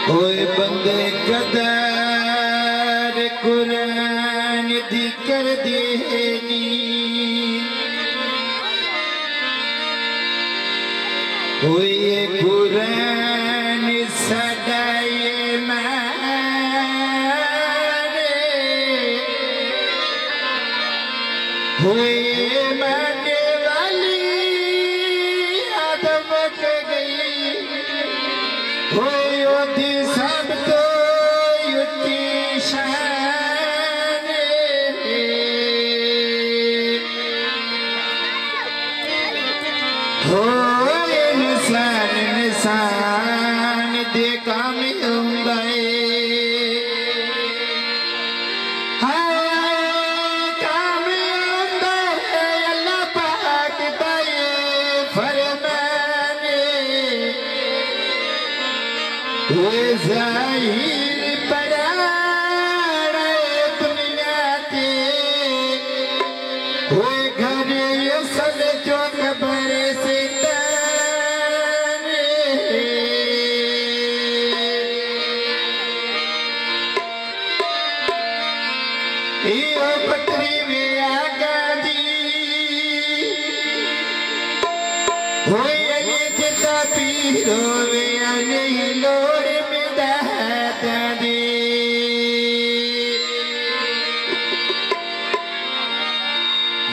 होए बंदे कदर कुरान दी कर देनी होए कुरान सदाए मारे होए माने वाली आदम के गई होए ओदी सब तो युति शान होए निशान निशान दे काम हुंदाए काम हुंदा है अल्लाह पाक दा ये फरमाने ये ज़ाहिर पराड़े दुनिया के होए घर ये सब जो खबर से ताने यो पत्री में आगा दी होए ये जिता पीरो वे नहीं लोड़ में दाता दी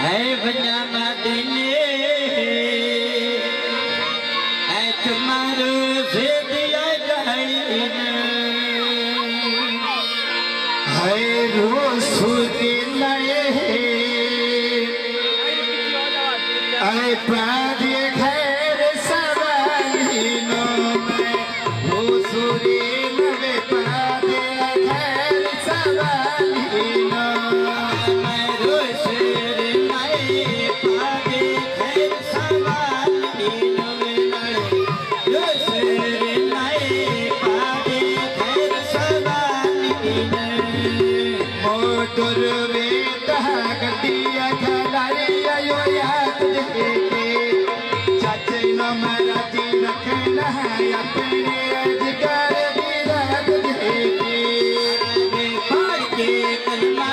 है बजा मदीने है तुम्हारो से दिया जहरीन है रोसुल लाए आए पादे खैर सवालिनो में रोसुल लवे पादे खैर सवालिनो मैं रोशर लाए पादे खैर सवालिन रोशर लाए पादे खैर सवालिन मोटर वेता गड्डिया खलारिया यो याद देखे चाचे न मराठी रखना है अपने अधिकार की रात देखे पढ़ के कलमा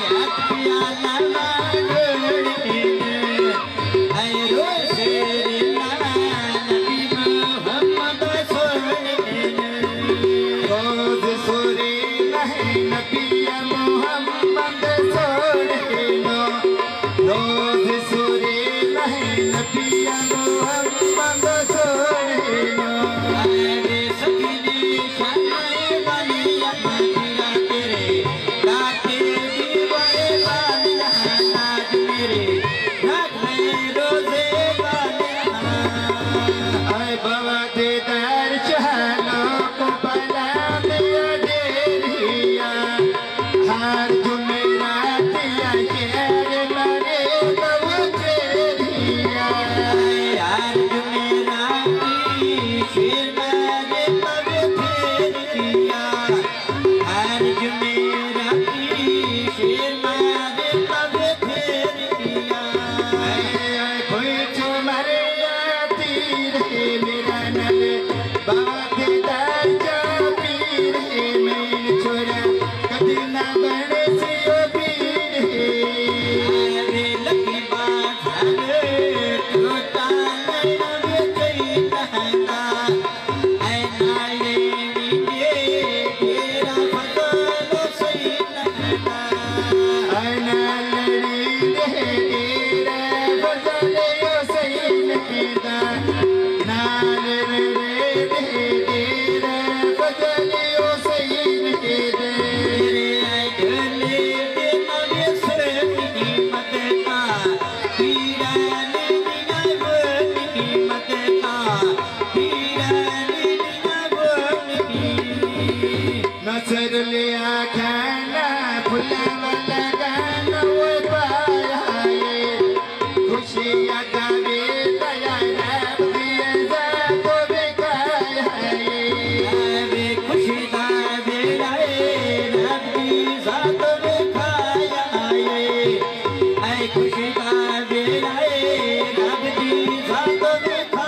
याद प्याला मांगड़ीन है रोशर नबी मोहम्मद सोहनीन रोज सोरे नहीं नबिया मोहम्मद सोरेनो रोज सोरे नहीं नबिया मोहम्मद सोरेनो आए सकीने शानाए वाली अम्मा तेरे दाते दीवाए वाली नाज मेरे रात में रोजे वाले आए बाबा दे दर चहलो को बला दिया डेरिया हर जुमेरात या शेर मरे कबू चेरिया यार मेरा शेर मेरे तब फेर किया यार मेरा शेर मेरे तब फेर किया कोई तुम्हारे तीर है मेरा नल बात दर जा पीर है मैं छोरा कभी ना बने से ओ पीर है अरे लकी बाजार टूटा नैना गई कहना ऐ नाले नीचे तेरा फजल सही कहना आना लड़ी दे तेरा बदल यो सही लगता नाल रे दे तेरा बदल यो सही लगता तेरे गले दे नवे सनी मत का पीरानी निना बोनी मत का पीरानी निना बोनी नसर लिया खाना फुला वाला गाना वो पाया ये खुशियाँ दावे दया रब दिया जातो बेकाया ये वे खुशी दा बेड़ाए रब्बी जात में खाया ये ऐ खुशी दा बेड़ाए रब्बी जात में खाया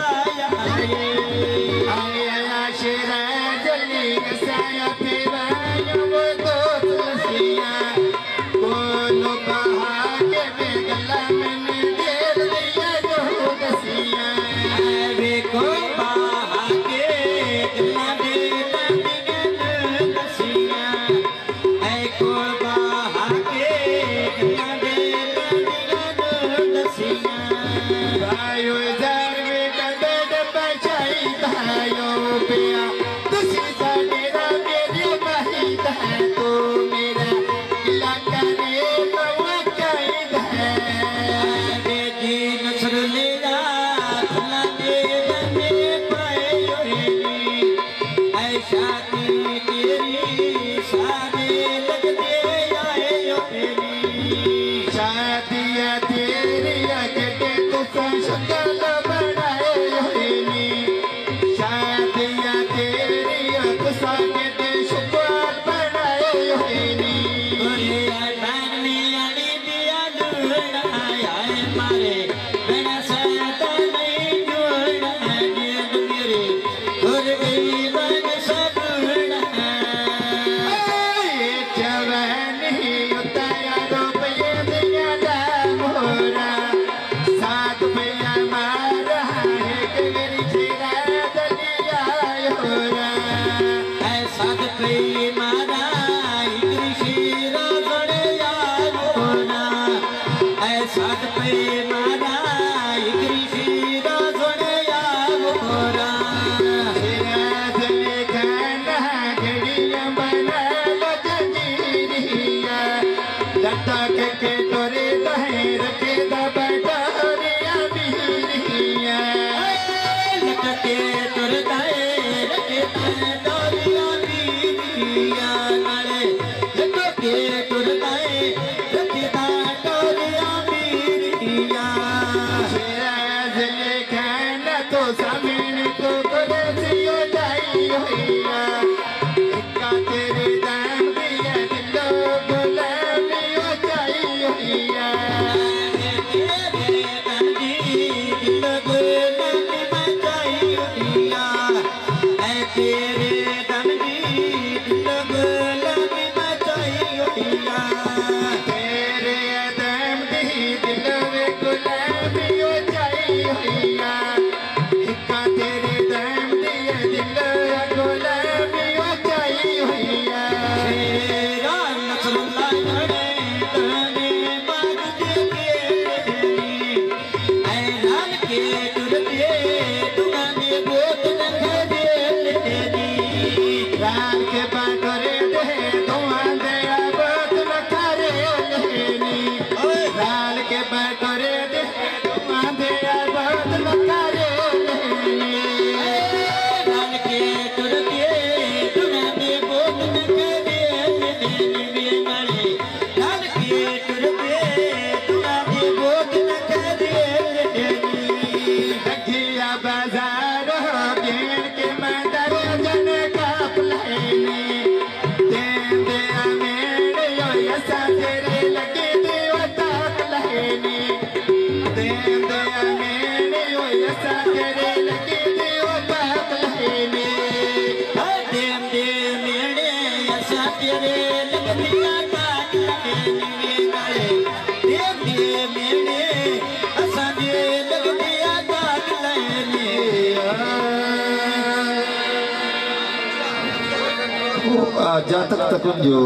होइया इक्का तेरे दाम दिया दिलो गुलामी हो जाई होइया तेरे तंदी दिल गुलामी मचाई होइया ऐ तेरे तंदी दिल गुलामी मचाई होइया तेरे दाम दी दिलो गुलामी हो जाई होइया इक्का तेरे दाम दिया दिलो गुलामी हो जाई होइया तेरा नसरुल्लाह घड़े तने बाग दे ऐलान के तुरते तुम्हारे गोद न खदे लेनी रान के बाटोरे दे धुआं दे आबत न करे लेनी रान के बाटोरे दे धुआं दे आबत न करे लेनी ऐलान के तुरते तुम्हारे गोद न खदे लेनी बेमरे ऐलान के तुरते तुम्हारे गोद न खदे लेनी लगिया बाजार गेन के मदर जन काप लेनी दे दे अमेड़ यो यसा तेरे लगे दियो ताक लेनी दे दे अमेड़ यो यसा तेरे लगे दियो ताक लेनी देम दे मेरे ऐसा तेरे लगदिया काट लेनी गले देम दे मेरे ऐसा दे लगदिया काट लेनी जा तक तक जो